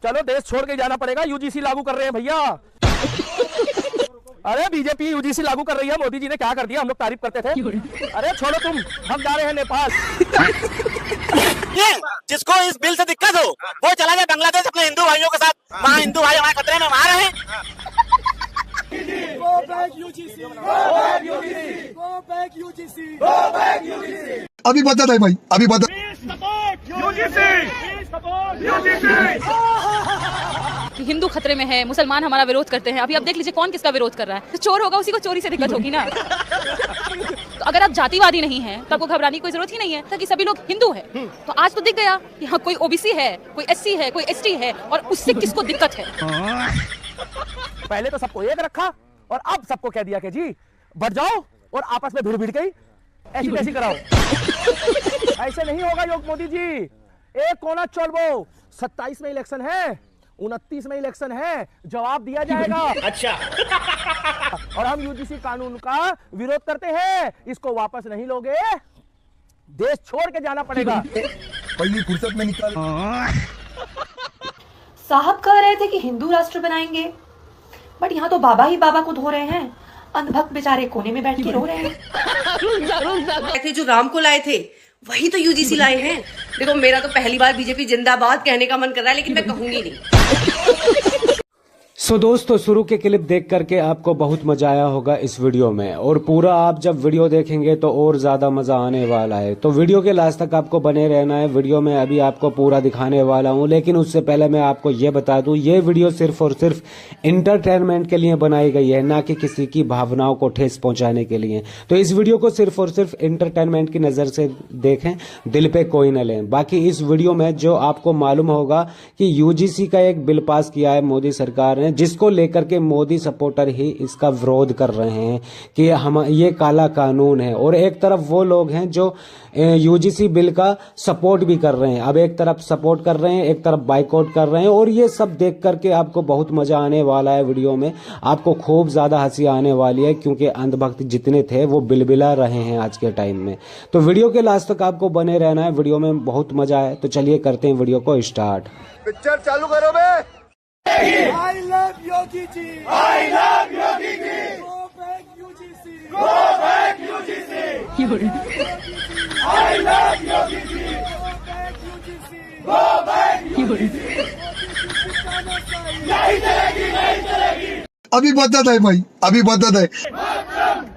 चलो देश छोड़ के जाना पड़ेगा, यूजीसी लागू कर रहे हैं भैया। अरे बीजेपी यूजीसी लागू कर रही है, मोदी जी ने क्या कर दिया, हम लोग तारीफ करते थे। अरे छोड़ो तुम, हम जा रहे हैं नेपाल। जिसको इस बिल से दिक्कत हो वो चला जाए बांग्लादेश अपने हिंदू भाइयों के साथ, वहाँ हिंदू भाई हमारे खतरे में मार रहे हैं। Go back UGC! Go back UGC! Go back UGC! Go back UGC! अभी बता दे भाई, अभी बता। कि हिंदू खतरे में है, मुसलमान हमारा विरोध करते हैं। अभी आप देख लीजिए कौन किसका विरोध कर रहा है। तो चोर होगा, उसी को चोरी से दिक्कत होगी ना। तो अगर आप जातिवादी नहीं हैं तो आपको घबराने की कोई जरूरत ही नहीं है, ताकि सभी लोग हिंदू हैं। तो आज तो दिख गया कि हाँ कोई ओबीसी है, कोई एससी है, कोई एसटी है, और उससे किसको दिक्कत है। पहले तो सबको एक रखा और अब सबको कह दिया कि जी बढ़ जाओ और आपस में भिड़ गई, ऐसी कैसी कराओ। ऐसे नहीं होगा योग मोदी जी, एक कोना चलबो। 27 में इलेक्शन है, 29 में इलेक्शन है, जवाब दिया जाएगा। अच्छा। और हम यूजीसी कानून का विरोध करते हैं, इसको वापस नहीं लोगे, देश छोड़ के जाना पड़ेगा। पहली फुर्सत में निकाल। साहब कह रहे थे कि हिंदू राष्ट्र बनाएंगे, बट यहाँ तो बाबा ही बाबा को धो रहे हैं। अंधभक्त बेचारे कोने में बैठ के रो रहे हैं। थे जो राम को लाए थे वही तो यूजीसी लाए हैं। देखो मेरा तो पहली बार बीजेपी जिंदाबाद कहने का मन कर रहा है, लेकिन मैं कहूंगी नहीं। सो दोस्तों, शुरू के क्लिप देख करके आपको बहुत मजा आया होगा इस वीडियो में, और पूरा आप जब वीडियो देखेंगे तो और ज्यादा मजा आने वाला है। तो वीडियो के लास्ट तक आपको बने रहना है। वीडियो में अभी आपको पूरा दिखाने वाला हूं, लेकिन उससे पहले मैं आपको ये बता दूं, ये वीडियो सिर्फ और सिर्फ इंटरटेनमेंट के लिए बनाई गई है, ना कि किसी की भावनाओं को ठेस पहुंचाने के लिए। तो इस वीडियो को सिर्फ और सिर्फ इंटरटेनमेंट की नजर से देखें, दिल पे कोई न लें। बाकी इस वीडियो में जो आपको मालूम होगा कि यूजीसी का एक बिल पास किया है मोदी सरकार ने, जिसको लेकर के मोदी सपोर्टर ही इसका विरोध कर रहे हैं कि हम ये काला कानून है, और एक तरफ वो लोग हैं जो यूजीसी बिल का सपोर्ट भी कर रहे हैं। अब एक तरफ सपोर्ट कर रहे हैं, एक तरफ बाइकआउट कर रहे हैं, और ये सब देख करके आपको बहुत मजा आने वाला है। वीडियो में आपको खूब ज्यादा हंसी आने वाली है, क्योंकि अंधभक्त जितने थे वो बिलबिला रहे हैं आज के टाइम में। तो वीडियो के लास्ट तक आपको बने रहना है, वीडियो में बहुत मजा है। तो चलिए करते हैं वीडियो को स्टार्ट। पिक्चर चालू करो बे। I love Yogi Ji! I love Yogi Ji! Go back UGC! Go back UGC! I love Yogi Ji! Go back UGC! Go back UGC! नहीं चलेगी, नहीं चलेगी। अभी बता दे भाई, अभी बता दे।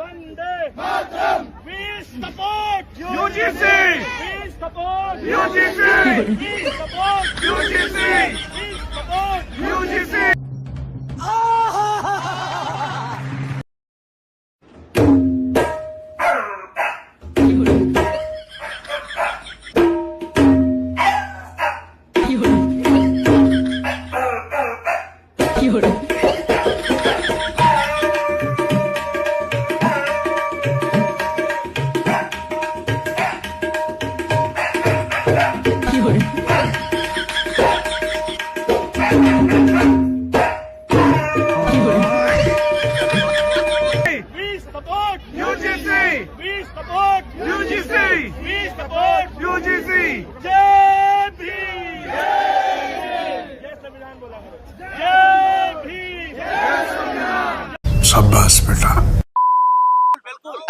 Vande Mataram! We support UGC! We support UGC! We support UGC! UGC! शाबाश बेटा।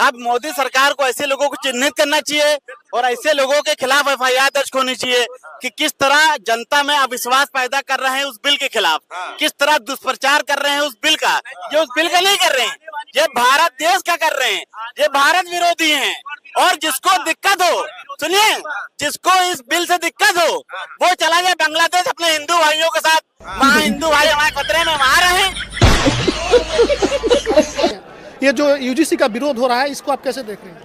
अब मोदी सरकार को ऐसे लोगों को चिन्हित करना चाहिए और ऐसे लोगों के खिलाफ एफआईआर दर्ज होनी चाहिए कि किस तरह जनता में अविश्वास पैदा कर रहे हैं उस बिल के खिलाफ, किस तरह दुष्प्रचार कर रहे हैं उस बिल का। ये उस बिल का नहीं कर रहे हैं, ये भारत देश का कर रहे हैं, ये भारत विरोधी हैं। और जिसको दिक्कत हो, सुनिए, जिसको इस बिल से दिक्कत हो वो चला जाए बांग्लादेश अपने हिंदू भाइयों के साथ, वहाँ हिंदू भाई हमारे खतरे में मार रहे हैं। ये जो यूजीसी का विरोध हो रहा है, इसको आप कैसे देख रहे हैं?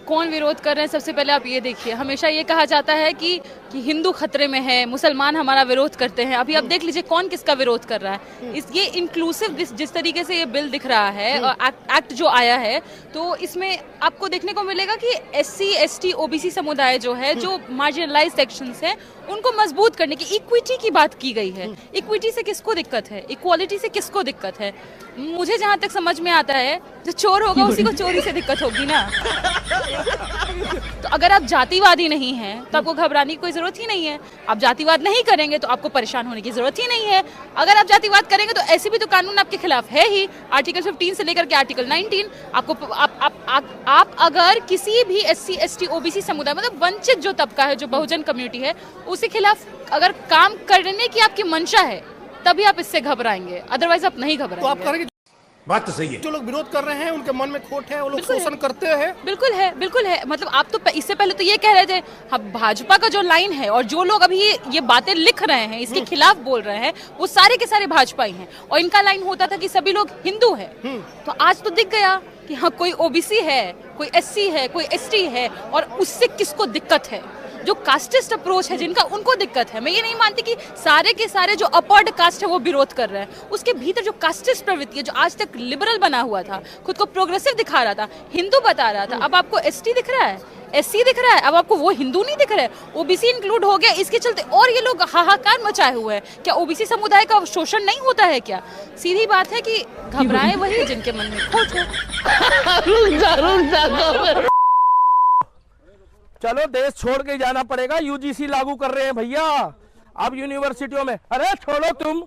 कौन विरोध कर रहे हैं, सबसे पहले आप ये देखिए। हमेशा ये कहा जाता है कि हिंदू खतरे में है, मुसलमान हमारा विरोध करते हैं। अभी आप देख लीजिए कौन किसका विरोध कर रहा है। ये इंक्लूसिव जिस तरीके से ये बिल दिख रहा है, एक्ट जो आया है, तो इसमें आपको देखने को मिलेगा कि एससी, एसटी, ओबीसी समुदाय जो है, जो मार्जिनलाइज सेक्शंस है, उनको मजबूत करने की, इक्विटी की बात की गई है। इक्विटी से किसको दिक्कत है? इक्वालिटी से किसको दिक्कत है? मुझे जहां तक समझ में आता है, जो चोर होगा उसी को चोरी से दिक्कत होगी ना। तो अगर आप जातिवादी नहीं हैं तो आपको घबराने की कोई जरूरत ही नहीं है। आप जातिवाद नहीं करेंगे तो आपको परेशान होने की जरूरत ही नहीं है। अगर आप जातिवाद करेंगे तो ऐसे भी तो कानून आपके खिलाफ है ही, आर्टिकल 15 से लेकर के आर्टिकल 19। आपको आप अगर किसी भी SC ST OBC समुदाय, मतलब वंचित जो तबका है, जो बहुजन कम्युनिटी है, उसके खिलाफ अगर काम करने की आपकी मंशा है तभी आप इससे घबराएंगे, अदरवाइज आप नहीं घबराएंगे। तो आप करेंगे? बात तो सही है। जो लोग विरोध कर रहे हैं उनके मन में खोट है, वो लोग शोषण करते हैं। बिल्कुल है, बिल्कुल है। मतलब आप तो इससे पहले तो ये कह रहे थे, हम भाजपा का जो लाइन है और जो लोग अभी ये बातें लिख रहे हैं, इसके खिलाफ बोल रहे हैं, वो सारे के सारे भाजपा ही हैं। और इनका लाइन होता था कि सभी लोग हिंदू हैं। तो आज तो दिख गया कि हाँ, कोई OBC है, कोई SC है, कोई ST है, और उससे किसको दिक्कत है? जो कास्टिस्ट अप्रोच है जिनका, उनको दिक्कत है। मैं ये नहीं मानती कि सारे के सारे जो अपर्ड कास्ट है वो विरोध कर रहे हैं। उसके भीतर जो कास्टिस्ट प्रवृत्ति है, जो आज तक लिबरल बना हुआ था, खुद को प्रोग्रेसिव दिखा रहा था, हिंदू बता रहा था, अब आपको ST दिख रहा है, SC दिख रहा है, अब आपको वो हिंदू नहीं दिख रहा है, OBC इंक्लूड हो गया। इसके चलते और ये लोग हाहाकार मचाए हुए हैं। क्या OBC समुदाय का शोषण नहीं होता है क्या? सीधी बात है कि घबराए वही जिनके मन में खोट हो। चलो, देश छोड़ के जाना पड़ेगा। UGC लागू कर रहे हैं भैया अब यूनिवर्सिटियों में। अरे छोड़ो तुम,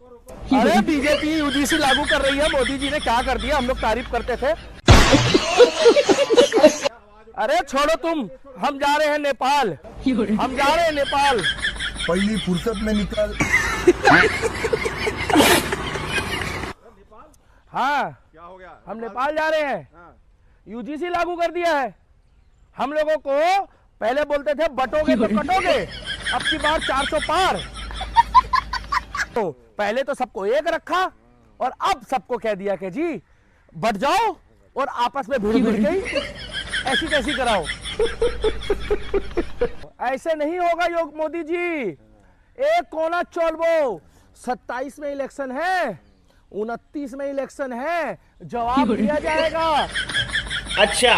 अरे बीजेपी UGC लागू कर रही है। मोदी जी ने क्या कर दिया? हम लोग तारीफ करते थे। अरे छोड़ो तुम, हम जा रहे हैं नेपाल, हम जा रहे हैं नेपाल। पहली फुर्सत में निकल। हाँ, क्या हो गया? हम नेपाल जा रहे हैं। UGC लागू कर दिया है। हम लोगों को पहले बोलते थे बटोगे तो कटोगे, अब की बार 400 पार। तो पहले तो सबको एक रखा और अब सबको कह दिया कि जी बट जाओ और आपस में भिड़ गई, ऐसी तैसी कराओ। ऐसे नहीं होगा योग मोदी जी। एक कोना चोलबो, 27 में इलेक्शन है, 29 में इलेक्शन है, जवाब दिया जाएगा। अच्छा।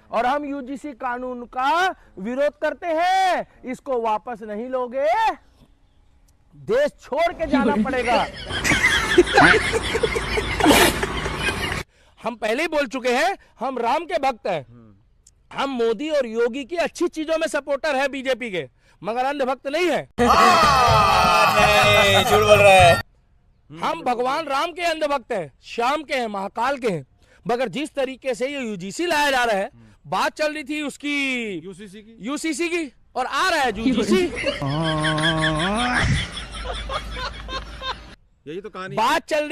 और हम UGC कानून का विरोध करते हैं। इसको वापस नहीं लोगे, देश छोड़ के जाना पड़ेगा। हम पहले ही बोल चुके हैं, हम राम के भक्त हैं। हम मोदी और योगी की अच्छी चीजों में सपोर्टर है बीजेपी के, मगर अंध भक्त नहीं है। झूठ बोल रहा है। हम भगवान राम के अंध भक्त हैं, श्याम के हैं, महाकाल के हैं। मगर जिस तरीके से ये UGC लाया जा रहा है, बात चल रही थी उसकी UCC की और आ रहा है UGC। यही तो कहानी। बात चल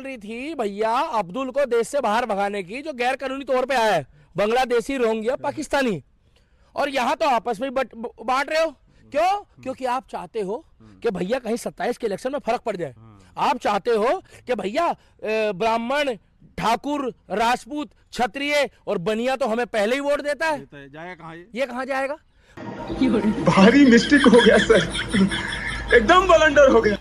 रही थी भैया अब्दुल को देश से बाहर भगाने की, जो गैर कानूनी तौर पे आया है, बांग्लादेशी, रोहिंग्या, पाकिस्तानी। और यहाँ तो आपस में बांट रहे हो। क्यों? क्योंकि आप चाहते हो कि भैया कहीं 27 के इलेक्शन में फर्क पड़ जाए। आप चाहते हो कि भैया ब्राह्मण, ठाकुर, राजपूत, क्षत्रिय और बनिया तो हमें पहले ही वोट देता है। जाएगा कहाँ ये कहाँ जाएगा? भारी मिस्टेक हो गया सर, एकदम बलंडर हो गया।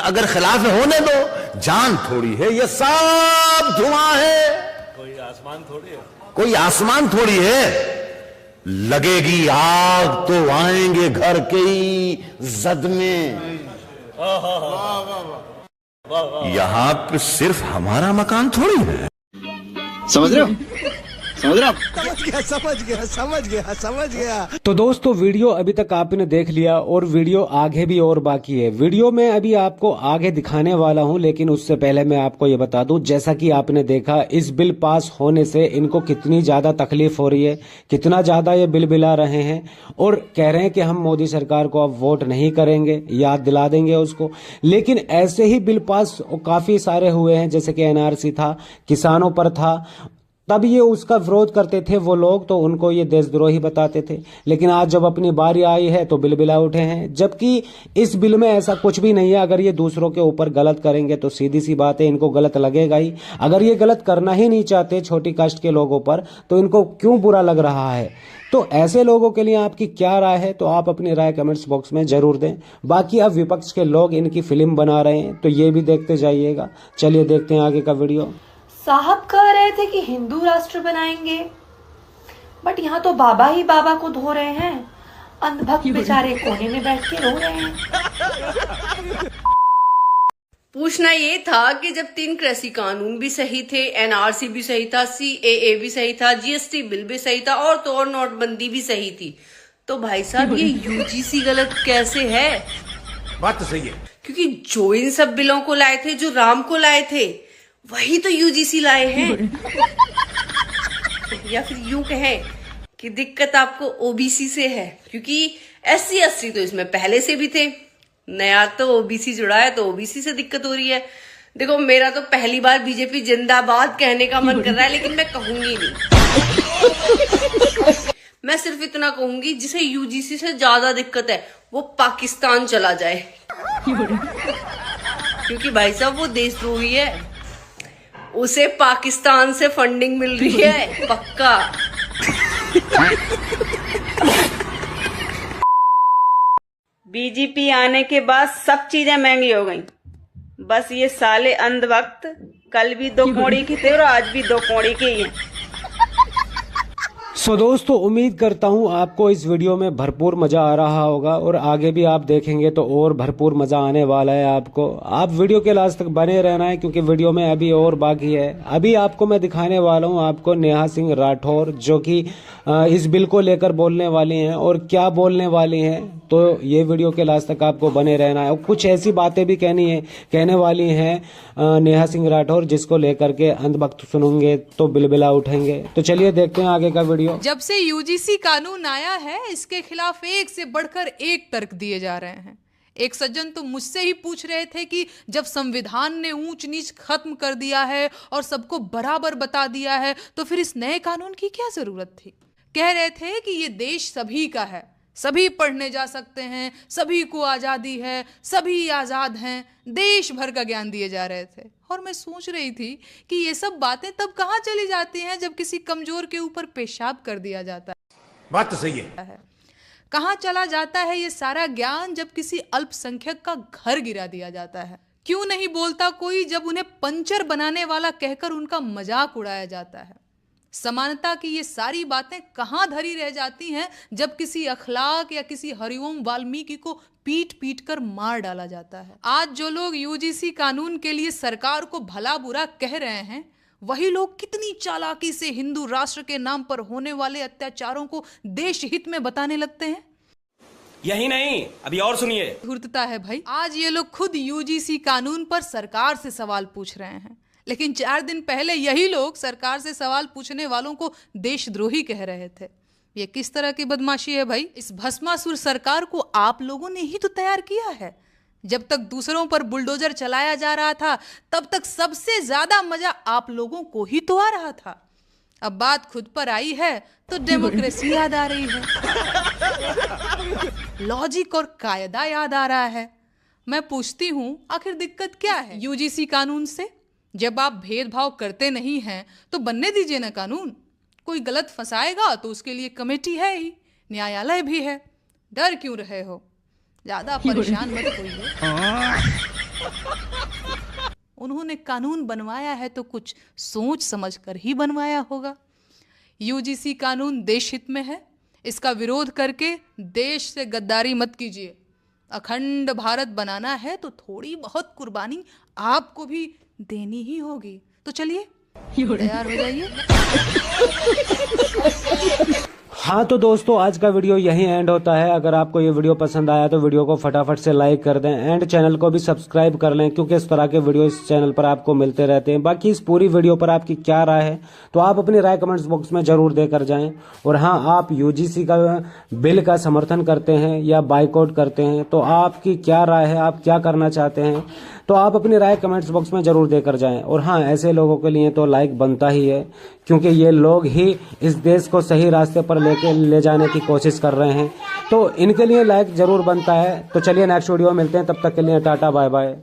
अगर खिलाफ होने दो, जान थोड़ी है, ये सब धुआं है। कोई आसमान थोड़ी है। लगेगी आग तो आएंगे घर के ही जद में। यहाँ पे सिर्फ हमारा मकान थोड़ी है। समझ रहे हो? समझ गया। तो दोस्तों, वीडियो अभी तक आपने देख लिया और वीडियो आगे भी और बाकी है। वीडियो में अभी आपको आगे दिखाने वाला हूं, लेकिन उससे पहले मैं आपको ये बता दूं, जैसा कि आपने देखा, इस बिल पास होने से इनको कितनी ज्यादा तकलीफ हो रही है, कितना ज्यादा ये बिल बिला रहे हैं और कह रहे हैं कि हम मोदी सरकार को अब वोट नहीं करेंगे, याद दिला देंगे उसको। लेकिन ऐसे ही बिल पास काफी सारे हुए हैं, जैसे कि NRC था, किसानों पर था, तब ये उसका विरोध करते थे वो लोग, तो उनको ये देशद्रोही बताते थे। लेकिन आज जब अपनी बारी आई है तो बिल बिला उठे हैं, जबकि इस बिल में ऐसा कुछ भी नहीं है। अगर ये दूसरों के ऊपर गलत करेंगे तो सीधी सी बात है, इनको गलत लगेगा ही। अगर ये गलत करना ही नहीं चाहते छोटी कास्ट के लोगों पर, तो इनको क्यों बुरा लग रहा है? तो ऐसे लोगों के लिए आपकी क्या राय है? तो आप अपनी राय कमेंट्स बॉक्स में जरूर दें। बाकी अब विपक्ष के लोग इनकी फिल्म बना रहे हैं, तो ये भी देखते जाइएगा। चलिए देखते हैं आगे का वीडियो। साहब कह रहे थे कि हिंदू राष्ट्र बनाएंगे, बट यहाँ तो बाबा ही बाबा को धो रहे हैं। अंधभक्त बेचारे कोने में बैठ के रो रहे हैं। पूछना ये था कि जब 3 कृषि कानून भी सही थे, एनआरसी भी सही था, सीएए भी सही था, जीएसटी बिल भी सही था और तो और नोटबंदी भी सही थी, तो भाई साहब ये यूजीसी गलत कैसे है? बात तो सही है, क्योंकि जो इन सब बिलों को लाए थे, जो राम को लाए थे, वही तो यूजीसी लाए हैं। या फिर यूं कहें कि दिक्कत आपको ओबीसी से है, क्योंकि SC ST तो इसमें पहले से भी थे, नया तो ओबीसी जुड़ा है, तो ओबीसी से दिक्कत हो रही है। देखो मेरा तो पहली बार बीजेपी जिंदाबाद कहने का मन कर रहा है, लेकिन मैं कहूंगी नहीं। मैं सिर्फ इतना कहूंगी, जिसे यूजीसी से ज्यादा दिक्कत है वो पाकिस्तान चला जाए। क्योंकि भाई साहब वो देशद्रोही है, उसे पाकिस्तान से फंडिंग मिल रही है पक्का। बीजेपी आने के बाद सब चीजें महंगी हो गई। बस ये साले अंधभक्त कल भी 2 कौड़ी के थे और आज भी 2 कौड़ी के ही हैं। सो दोस्तों, उम्मीद करता हूँ आपको इस वीडियो में भरपूर मजा आ रहा होगा और आगे भी आप देखेंगे तो और भरपूर मजा आने वाला है आपको। आप वीडियो के लास्ट तक बने रहना है, क्योंकि वीडियो में अभी और बाकी है। अभी आपको मैं दिखाने वाला हूँ आपको नेहा सिंह राठौर, जो कि इस बिल को लेकर बोलने वाली हैं और क्या बोलने वाली हैं, तो ये वीडियो के लास्ट तक आपको बने रहना है। और कुछ ऐसी बातें भी कहने वाली हैं नेहा सिंह राठौर, जिसको लेकर के अंधभक्त सुनेंगे तो बिलबिला उठेंगे। तो चलिए देखते हैं आगे का वीडियो। जब से यूजीसी कानून आया है, इसके खिलाफ एक से बढ़कर एक तर्क दिए जा रहे हैं। एक सज्जन तो मुझसे ही पूछ रहे थे कि जब संविधान ने ऊंच नीच खत्म कर दिया है और सबको बराबर बता दिया है, तो फिर इस नए कानून की क्या जरूरत थी? कह रहे थे कि ये देश सभी का है, सभी पढ़ने जा सकते हैं, सभी को आजादी है, सभी आजाद हैं, देश भर का ज्ञान दिए जा रहे थे। और मैं सोच रही थी कि ये सब बातें तब कहाँ चली जाती हैं जब किसी कमजोर के ऊपर पेशाब कर दिया जाता है। बात तो सही है। कहाँ चला जाता है ये सारा ज्ञान जब किसी अल्पसंख्यक का घर गिरा दिया जाता है? क्यों नहीं बोलता कोई जब उन्हें पंचर बनाने वाला कहकर उनका मजाक उड़ाया जाता है? समानता की ये सारी बातें कहाँ धरी रह जाती हैं जब किसी अखलाक या किसी हरिओम वाल्मीकि को पीट पीट कर मार डाला जाता है? आज जो लोग यूजीसी कानून के लिए सरकार को भला बुरा कह रहे हैं, वही लोग कितनी चालाकी से हिंदू राष्ट्र के नाम पर होने वाले अत्याचारों को देश हित में बताने लगते हैं। यही नहीं, अभी और सुनिए। धूर्तता है भाई। आज ये लोग खुद यूजीसी कानून पर सरकार से सवाल पूछ रहे हैं, लेकिन 4 दिन पहले यही लोग सरकार से सवाल पूछने वालों को देशद्रोही कह रहे थे। ये किस तरह की बदमाशी है भाई? इस भस्मासुर सरकार को आप लोगों ने ही तो तैयार किया है। जब तक दूसरों पर बुलडोजर चलाया जा रहा था, तब तक सबसे ज्यादा मजा आप लोगों को ही तो आ रहा था। अब बात खुद पर आई है तो डेमोक्रेसी याद आ रही है, लॉजिक और कायदा याद आ रहा है। मैं पूछती हूँ, आखिर दिक्कत क्या है यूजीसी कानून से? जब आप भेदभाव करते नहीं हैं तो बनने दीजिए ना कानून। कोई गलत फंसाएगा तो उसके लिए कमेटी है ही, न्यायालय भी है। डर क्यों रहे हो? ज्यादा परेशान मत होइए। उन्होंने कानून बनवाया है तो कुछ सोच समझ कर ही बनवाया होगा। यूजीसी कानून देश हित में है, इसका विरोध करके देश से गद्दारी मत कीजिए। अखंड भारत बनाना है तो थोड़ी बहुत कुर्बानी आपको भी देनी ही होगी। तो चलिए तैयार हो जाइए। हाँ तो दोस्तों, आज का वीडियो यहीं एंड होता है। अगर आपको ये वीडियो पसंद आया तो वीडियो को फटाफट से लाइक कर दें एंड चैनल को भी सब्सक्राइब कर लें, क्योंकि इस तरह के वीडियो इस चैनल पर आपको मिलते रहते हैं। बाकी इस पूरी वीडियो पर आपकी क्या राय है तो आप अपनी राय कमेंट्स बॉक्स में जरूर देकर जाएं। और हाँ, आप यूजीसी का बिल का समर्थन करते हैं या बाइकआउट करते हैं तो आपकी क्या राय है, आप क्या करना चाहते हैं, तो आप अपनी राय कमेंट्स बॉक्स में जरूर देकर जाएं। और हाँ, ऐसे लोगों के लिए तो लाइक बनता ही है, क्योंकि ये लोग ही इस देश को सही रास्ते पर ले जाने की कोशिश कर रहे हैं, तो इनके लिए लाइक जरूर बनता है। तो चलिए नेक्स्ट वीडियो में मिलते हैं, तब तक के लिए टाटा बाय बाय।